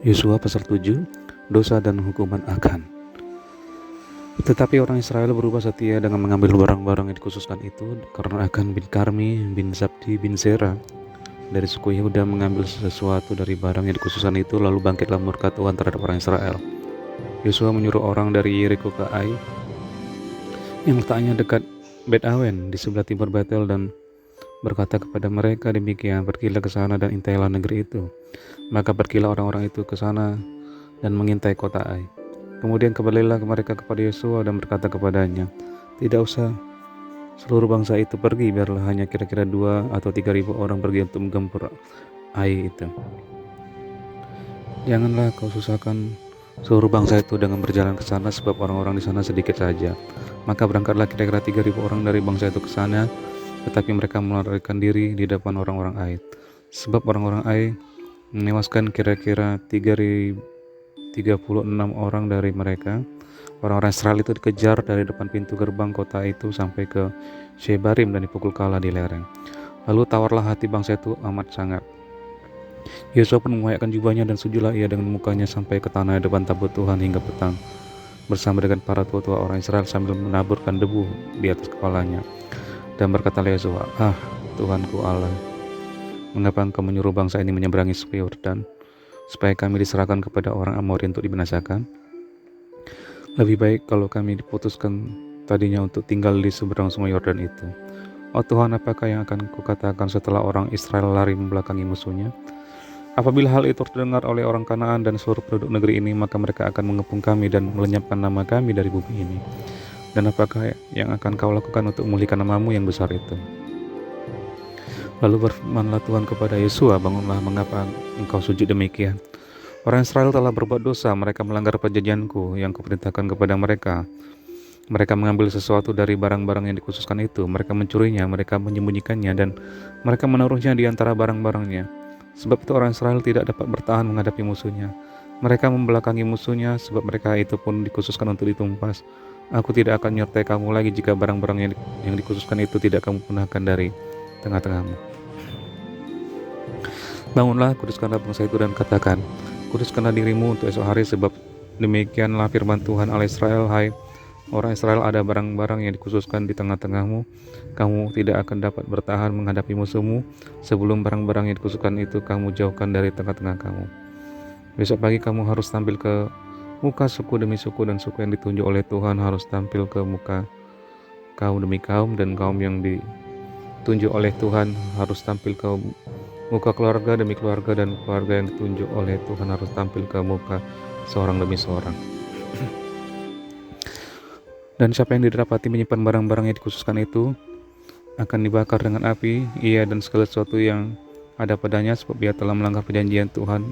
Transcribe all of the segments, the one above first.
Yosua pasal 7, dosa dan hukuman Akan. Tetapi orang Israel berubah setia dengan mengambil barang-barang yang dikhususkan itu, karena Akan bin Karmi bin Zabdi bin Zera dari suku Yehuda mengambil sesuatu dari barang yang dikhususkan itu, lalu bangkitlah murka Tuhan terhadap orang Israel. Yosua menyuruh orang dari Yeriko ke Ai, yang letaknya dekat Bet Awen di sebelah timur Betel, dan berkata kepada mereka demikian, pergilah ke sana dan intailah negeri itu. Maka pergilah orang-orang itu ke sana dan mengintai kota Ai. Kemudian kembalilah mereka kepada Yosua dan berkata kepadanya, tidak usah seluruh bangsa itu pergi, biarlah hanya kira-kira 2 atau 3.000 orang pergi untuk menggempur Ai itu. Janganlah kau susahkan seluruh bangsa itu dengan berjalan ke sana, sebab orang-orang di sana sedikit saja. Maka berangkatlah kira-kira 3.000 orang dari bangsa itu ke sana, tetapi mereka melarikan diri di depan orang-orang Ai. Sebab orang-orang Ai menewaskan kira-kira 36 orang dari mereka. Orang-orang Israel itu dikejar dari depan pintu gerbang kota itu sampai ke Shebarim dan dipukul kalah di lereng. Lalu tawarlah hati bangsa itu amat sangat. Yosua pun mengoyakkan jubahnya dan sujudlah ia dengan mukanya sampai ke tanah depan tabut Tuhan hingga petang, bersama dengan para tua-tua orang Israel sambil menaburkan debu di atas kepalanya. Dan berkatalah Yosua, Tuhanku Allah, mengapa engkau menyuruh bangsa ini menyeberangi sungai Yordan, supaya kami diserahkan kepada orang Amori untuk dibinasakan? Lebih baik kalau kami diputuskan tadinya untuk tinggal di seberang sungai Yordan itu. Oh Tuhan, apakah yang akan kukatakan setelah orang Israel lari membelakangi musuhnya? Apabila hal itu terdengar oleh orang Kanaan dan seluruh penduduk negeri ini, maka mereka akan mengepung kami dan melenyapkan nama kami dari bumi ini. Dan apakah yang akan kau lakukan untuk memulihkan namamu yang besar itu? Lalu berfirmanlah Tuhan kepada Yosua, bangunlah, mengapa engkau sujud demikian? Orang Israel telah berbuat dosa, mereka melanggar perjanjianku yang kuperintahkan kepada mereka. Mereka mengambil sesuatu dari barang-barang yang dikhususkan itu, mereka mencurinya, mereka menyembunyikannya, dan mereka menaruhnya di antara barang-barangnya. Sebab itu orang Israel tidak dapat bertahan menghadapi musuhnya. Mereka membelakangi musuhnya, sebab mereka itu pun dikhususkan untuk ditumpas. Aku tidak akan menyertai kamu lagi jika barang-barang yang dikhususkan itu tidak kamu punahkan dari tengah-tengahmu. Bangunlah, kuduskanlah bangsa itu dan katakan, kuduskanlah dirimu untuk esok hari, sebab demikianlah firman Tuhan Allah Israel, hai orang Israel, ada barang-barang yang dikhususkan di tengah-tengahmu. Kamu tidak akan dapat bertahan menghadapi musuhmu sebelum barang-barang yang dikhususkan itu kamu jauhkan dari tengah-tengah kamu. Besok pagi kamu harus tampil ke muka suku demi suku, dan suku yang ditunjuk oleh Tuhan harus tampil ke muka kaum demi kaum, dan kaum yang ditunjuk oleh Tuhan harus tampil ke muka keluarga demi keluarga, dan keluarga yang ditunjuk oleh Tuhan harus tampil ke muka seorang demi seorang. Dan siapa yang didapati menyimpan barang-barang yang dikhususkan itu akan dibakar dengan api, ia dan segala sesuatu yang ada padanya, sebab ia telah melanggar perjanjian Tuhan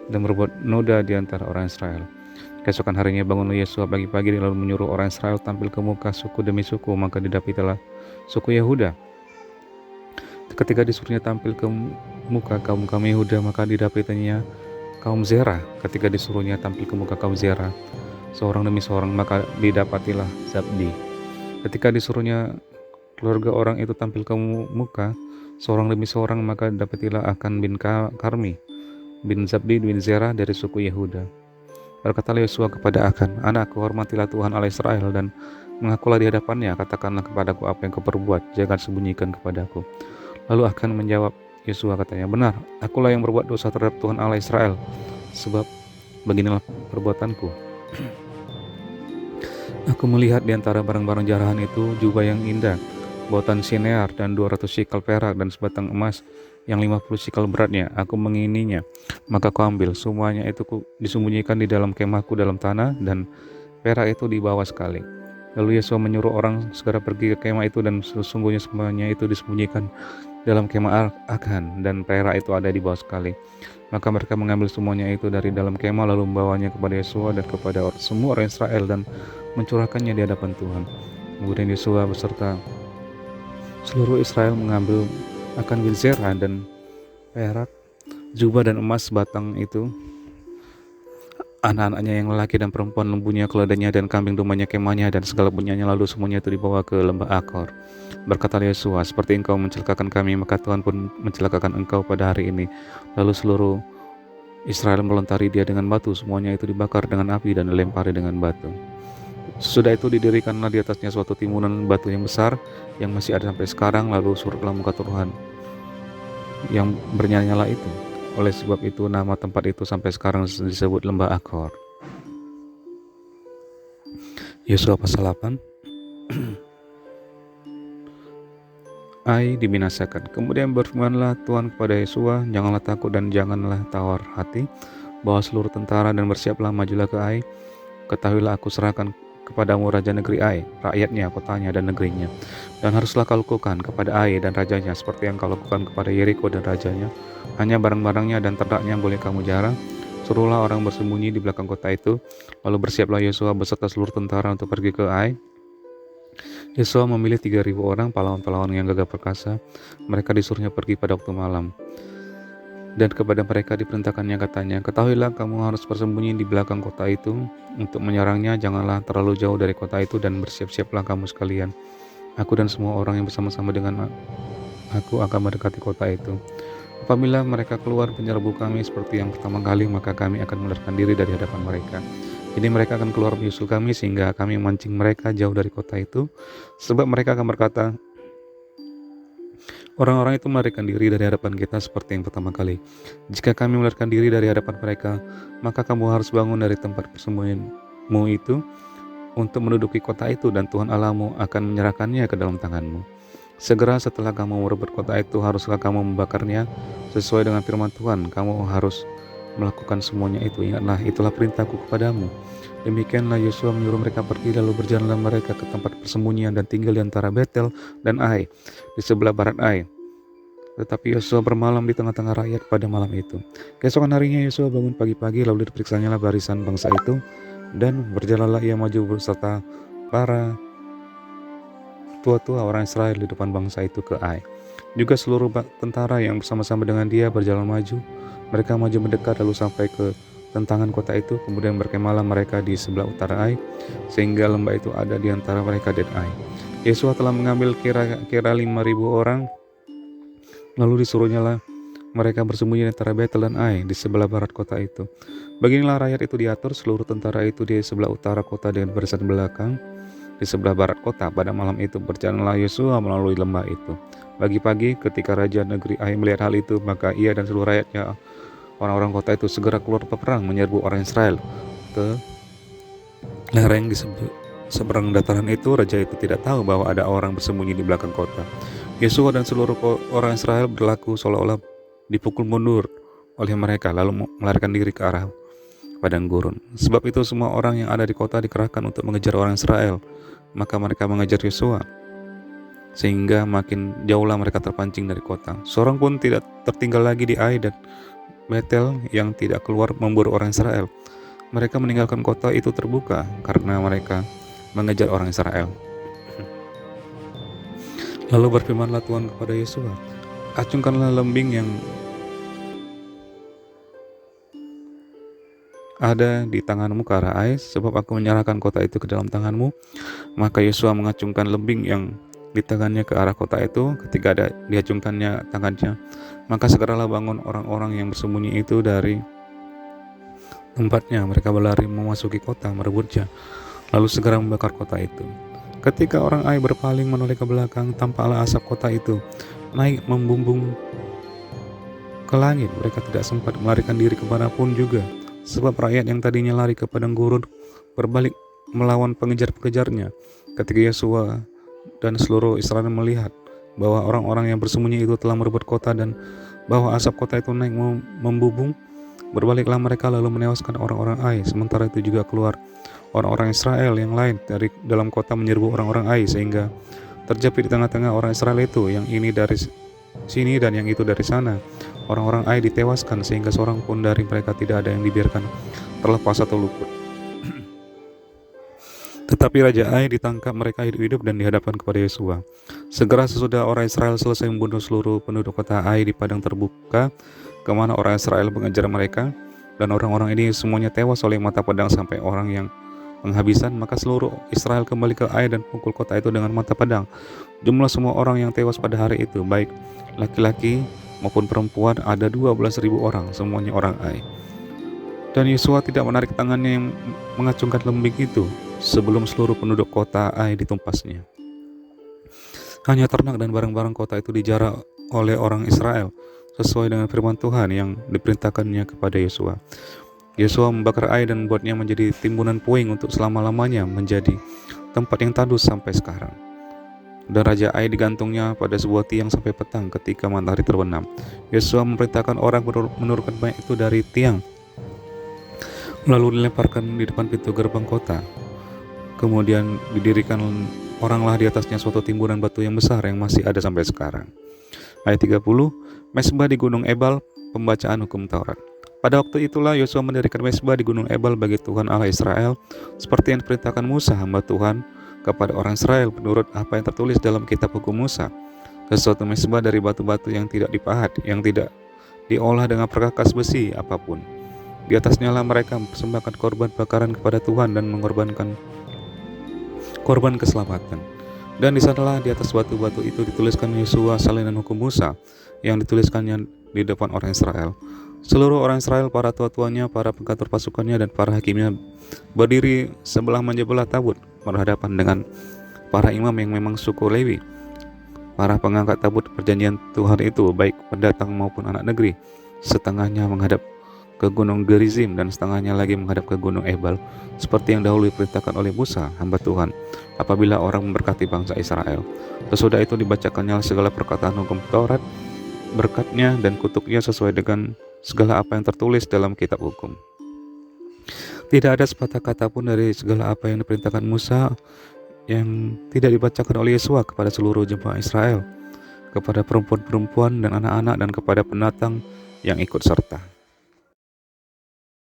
dan berbuat noda di antara orang Israel. Keesokan harinya bangunlah Yosua pagi-pagi, lalu menyuruh orang Israel tampil ke muka suku demi suku, maka didapatilah suku Yehuda. Ketika disuruhnya tampil ke muka kaum Yehuda, maka didapatinya kaum Zerah. Ketika disuruhnya tampil ke muka kaum Zerah, seorang demi seorang, maka didapatilah Zabdi. Ketika disuruhnya keluarga orang itu tampil ke muka seorang demi seorang, maka didapatilah Akan bin Karmi bin Zabdi bin Zerah dari suku Yehuda. Berkatalah Yosua kepada Akan, anakku, hormatilah Tuhan Allah Israel dan mengakulah di hadapannya, katakanlah kepadaku apa yang kau perbuat, jangan sembunyikan kepadaku. Lalu Akan menjawab Yosua, katanya, benar, akulah yang berbuat dosa terhadap Tuhan Allah Israel, sebab beginilah perbuatanku. Aku melihat di antara barang-barang jarahan itu jubah yang indah, buatan Sinear, dan 200 sikal perak, dan sebatang emas yang 50 sikal beratnya. Aku mengininya, maka kau ambil. Semuanya itu disembunyikan di dalam kemahku dalam tanah, dan perak itu di bawah sekali. Lalu Yosua menyuruh orang segera pergi ke kemah itu, dan sesungguhnya semuanya itu disembunyikan dalam kemah Akan, dan perak itu ada di bawah sekali. Maka mereka mengambil semuanya itu dari dalam kemah, lalu membawanya kepada Yosua dan kepada semua orang Israel, dan mencurahkannya di hadapan Tuhan. Kemudian Yosua beserta seluruh Israel mengambil Akan bin Zerah dan perak, jubah dan emas batang itu, anak-anaknya yang lelaki dan perempuan, lembunya, keledainya, dan kambing dombanya, kemahnya, dan segala punyanya, lalu semuanya itu dibawa ke lembah Akor. Berkata Yosua, seperti engkau mencelakakan kami, maka Tuhan pun mencelakakan engkau pada hari ini. Lalu seluruh Israel melontari dia dengan batu, semuanya itu dibakar dengan api dan dilempari dengan batu. Sesudah itu didirikanlah di atasnya suatu timunan batu yang besar yang masih ada sampai sekarang, lalu surutlah muka Tuhan yang bernyala-nyala itu. Oleh sebab itu nama tempat itu sampai sekarang disebut Lembah Akor. Yosua pasal 8. Ai dibinasakan. Kemudian berfirmanlah Tuhan kepada Yosua, janganlah takut dan janganlah tawar hati, bawa seluruh tentara dan bersiaplah, majulah ke Ai. Ketahuilah aku serahkan kepadamu raja negeri Ai, rakyatnya, kotanya dan negerinya. Dan haruslah kau lakukan kepada Ai dan rajanya seperti yang kau lakukan kepada Yeriko dan rajanya. Hanya barang-barangnya dan terdaknya boleh kamu jarang. Suruhlah orang bersembunyi di belakang kota itu. Lalu bersiaplah Yosua beserta seluruh tentara untuk pergi ke Ai. Yosua memilih 3.000 orang pahlawan-pahlawan yang gagah perkasa. Mereka disuruhnya pergi pada waktu malam. Dan kepada mereka diperintahkannya katanya, ketahuilah kamu harus bersembunyi di belakang kota itu untuk menyerangnya. Janganlah terlalu jauh dari kota itu dan bersiap-siaplah kamu sekalian. Aku dan semua orang yang bersama-sama dengan aku akan mendekati kota itu. Apabila mereka keluar menyerbu kami seperti yang pertama kali, maka kami akan melarikan diri dari hadapan mereka. Jadi mereka akan keluar menyusul kami sehingga kami memancing mereka jauh dari kota itu. Sebab mereka akan berkata, orang-orang itu melarikan diri dari hadapan kita seperti yang pertama kali. Jika kami melarikan diri dari hadapan mereka, maka kamu harus bangun dari tempat persembunyianmu itu untuk menduduki kota itu, dan Tuhan Allahmu akan menyerahkannya ke dalam tanganmu. Segera setelah kamu merebut kota itu, haruslah kamu membakarnya sesuai dengan firman Tuhan. Kamu harus melakukan semuanya itu. Ingatlah, itulah perintahku kepadamu. Demikianlah Yosua menyuruh mereka pergi, lalu berjalanlah mereka ke tempat persembunyian dan tinggal di antara Betel dan Ai, di sebelah barat Ai. Tetapi Yosua bermalam di tengah-tengah rakyat pada malam itu. Keesokan harinya Yosua bangun pagi-pagi, lalu diperiksanyalah barisan bangsa itu, dan berjalanlah ia maju beserta para tua-tua orang Israel di depan bangsa itu ke Ai. Juga seluruh tentara yang bersama-sama dengan dia berjalan maju. Mereka maju mendekat lalu sampai ke tentangan kota itu. Kemudian berkemahlah mereka di sebelah utara Ai, sehingga lembah itu ada di antara mereka dan Ai. Yosua telah mengambil kira-kira 5.000 orang. Lalu disuruhnyalah mereka bersembunyi di antara Betel dan Ai di sebelah barat kota itu. Beginilah rakyat itu diatur, seluruh tentara itu di sebelah utara kota dengan barisan belakang di sebelah barat kota. Pada malam itu berjalanlah Yosua melalui lembah itu. Pagi-pagi ketika raja negeri Ai melihat hal itu, maka ia dan seluruh rakyatnya, orang-orang kota itu, segera keluar berperang menyerbu orang Israel ke lereng di seberang dataran itu. Raja itu tidak tahu bahwa ada orang bersembunyi di belakang kota. Yosua dan seluruh orang Israel berlaku seolah-olah dipukul mundur oleh mereka, lalu melarikan diri ke arah padang gurun. Sebab itu semua orang yang ada di kota dikerahkan untuk mengejar orang Israel. Maka mereka mengejar Yosua, sehingga makin jauhlah mereka terpancing dari kota. Seorang pun tidak tertinggal lagi di Ai dan Betel yang tidak keluar memburu orang Israel. Mereka meninggalkan kota itu terbuka karena mereka mengejar orang Israel. Lalu berfirmanlah Tuhan kepada Yosua, acungkanlah lembing yang ada di tanganmu ke arah Ai, sebab aku menyerahkan kota itu ke dalam tanganmu. Maka Yosua mengacungkan lembing yang di tangannya ke arah kota itu. Ketika diacungkannya tangannya, maka segeralah bangun orang-orang yang bersembunyi itu dari tempatnya. Mereka berlari memasuki kota, merebutnya, lalu segera membakar kota itu. Ketika orang Ai berpaling menoleh ke belakang, tampaklah asap kota itu naik membumbung ke langit. Mereka tidak sempat melarikan diri kemanapun juga, sebab rakyat yang tadinya lari ke padang gurun berbalik melawan pengejar-pengejarnya. Ketika Yosua dan seluruh Israel melihat bahwa orang-orang yang bersembunyi itu telah merebut kota dan bahwa asap kota itu naik membubung, berbaliklah mereka lalu menewaskan orang-orang Ai. Sementara itu juga keluar orang-orang Israel yang lain dari dalam kota menyerbu orang-orang Ai, sehingga terjepit di tengah-tengah orang Israel itu, yang ini dari sini dan yang itu dari sana. Orang-orang Ai ditewaskan sehingga seorang pun dari mereka tidak ada yang dibiarkan terlepas atau luput. Tetapi Raja Ai ditangkap mereka hidup-hidup dan dihadapkan kepada Yosua. Segera sesudah orang Israel selesai membunuh seluruh penduduk kota Ai di padang terbuka kemana orang Israel mengejar mereka, dan orang-orang ini semuanya tewas oleh mata pedang sampai orang yang penghabisan, maka seluruh Israel kembali ke Ai dan pukul kota itu dengan mata pedang. Jumlah semua orang yang tewas pada hari itu, baik laki-laki maupun perempuan, ada 12.000 orang, semuanya orang Ai. Dan Yosua tidak menarik tangannya yang mengacungkan lembing itu sebelum seluruh penduduk kota Ai ditumpasnya. Hanya ternak dan barang-barang kota itu dijarah oleh orang Israel sesuai dengan firman Tuhan yang diperintahkannya kepada Yosua. Yosua membakar Ai dan membuatnya menjadi timbunan puing untuk selama-lamanya, menjadi tempat yang tandus sampai sekarang. Dan Raja Ai digantungnya pada sebuah tiang sampai petang ketika matahari terbenam. Yosua memerintahkan orang menurunkan mayat itu dari tiang, lalu dilemparkan di depan pintu gerbang kota. Kemudian didirikan oranglah di atasnya suatu timbunan batu yang besar yang masih ada sampai sekarang. Ayat 30, Mesbah di Gunung Ebal, pembacaan hukum Taurat. Pada waktu itulah Yosua mendirikan mesbah di Gunung Ebal bagi Tuhan Allah Israel, seperti yang diperintahkan Musa hamba Tuhan kepada orang Israel menurut apa yang tertulis dalam kitab hukum Musa. Sesuatu mesbah dari batu-batu yang tidak dipahat, yang tidak diolah dengan perkakas besi apapun. Di atasnya lah mereka mempersembahkan korban bakaran kepada Tuhan dan mengorbankan korban keselamatan. Dan di sanalah di atas batu-batu itu dituliskan Yosua salinan hukum Musa yang dituliskannya di depan orang Israel. Seluruh orang Israel, para tua-tuanya, para pengkantor pasukannya, dan para hakimnya berdiri sebelah menyebelah tabut berhadapan dengan para imam yang memang suku Lewi. Para pengangkat tabut perjanjian Tuhan itu, baik pendatang maupun anak negeri, setengahnya menghadap ke gunung Gerizim dan setengahnya lagi menghadap ke gunung Ebal, seperti yang dahulu diperintahkan oleh Musa hamba Tuhan apabila orang memberkati bangsa Israel. Sesudah itu dibacakannya segala perkataan hukum Taurat, berkatnya dan kutuknya sesuai dengan segala apa yang tertulis dalam kitab hukum. Tidak ada sepatah kata pun dari segala apa yang diperintahkan Musa yang tidak dibacakan oleh Yosua kepada seluruh jemaah Israel, kepada perempuan-perempuan dan anak-anak, dan kepada pendatang yang ikut serta.